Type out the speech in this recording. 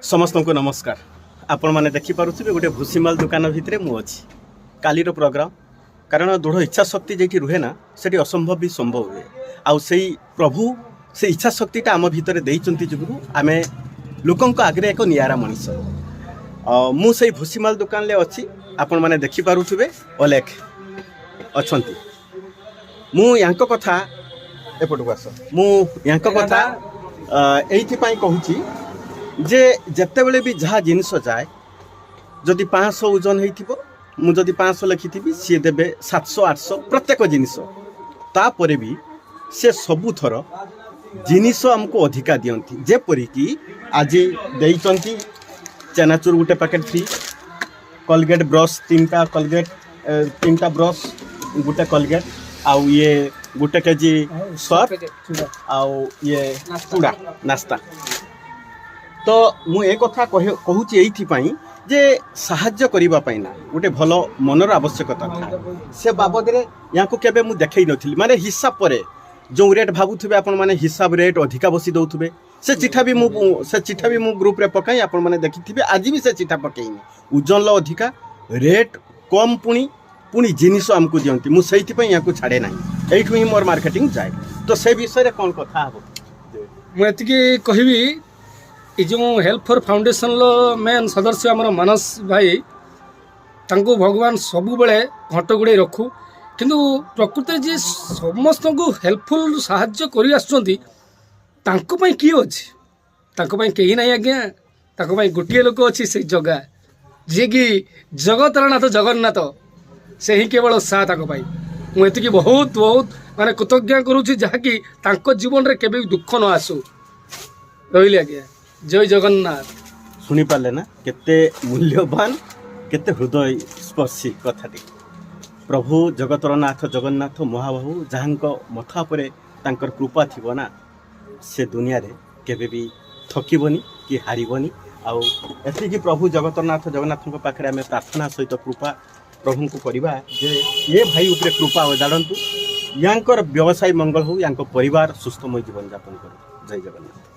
समस्त को नमस्कार। आपण मैंने देखिपे गोटे भूसीमाल दुकान भितर मुझे कालीर प्रोग्राम कारण दृढ़ इच्छा शक्ति जेठी रुहे ना से असंभव भी संभव हुए आउ से प्रभु से इच्छा शक्तिटा आम भितर देइचंती जुगु आमे लोकंक आगे एक नियारा मनीष मु से भूसीमाल दुकान ले अच्छी आपण मैंने देखिपे अलेख अच्छी मु यांक कथा एपटू आस मु यांक कथा एइथिपाई कहूची जे जेतेबेले भी जहाँ जिनस जाए जदि 500 ओजन हो मुझे 500 लिखी सी देवे 700-800 प्रत्येक जिनिस तापर भी से सबू थर जिनिस आमको अधिका दियंती जेपरिकी आज देइचंती चेनाचूर गोटे पैकेट फ्री कोलगेट ब्रश 3टा कोलगेट 3टा ब्रश गोटे कोलगेट आउ ये गोटे केजी सर्फ आउ ये चूड़ा नास्ता तो मु एक कथा कहूची एइथिपाई जे साहाय्य करिबा पाई ना गोटे भल मनर आवश्यकता था से बाबद रे या को केबे मु देखै नथिली माने हिसाब परे जो रेट भाबुथबे आपण माने हिसाब रेट अधिका बसी दउथबे से चिठा भी मु ग्रुप रे पकाई आपण माने देखिथिबे आज भी से चिठा पकाइनी ओजन ल अधिका रेट कम पुनी जिनिस हमको दियंती मु सहित पई या को छाड़े नाही एठु ही मोर मार्केटिंग जाय तो से विषय रे कोन कथा हबो मु एतिके कहिबी ये जो हेल्प फॉर फाउंडेशन मेन सदस्य आमर मानस भाई तांको भगवान सबु बेले घंट गुड़े रखु किंतु प्रकृति जी समस्त को हेल्पफुल साहाय्य करि आछंती तांको पई की अछि तांको पई केही नाही आज्ञा तांको पई गोटिए लोक अछि से जगह जे कि जगतरनाथ जगन्नाथ से ही केवल सा तांको पई मु एतिके बहुत बहुत माने कृतज्ञ करूछि जहाँकि तांको जीवन रे केबे दुख न आसु रहिले आज्ञा जय जगन्नाथ। शुणी पारे ना केते मूल्यवान केते हृदय स्पर्शी कथाटी प्रभु जगतरनाथ जगन्नाथ महाबाहु जहाँ मथा परे तांकर कृपा थी ना से दुनिया रे केबे भी थकिबनी कि हारिबनी आउ एति प्रभु जगतरनाथ जगन्नाथ पाखे आम प्रार्थना सहित कृपा प्रभु को करवा जे ये भाई उपरे कृपा उदाड़ू यांकर व्यवसाय मंगल हो यांकर परिवार सुस्थमय जीवन यापन करू। जय जगन्नाथ।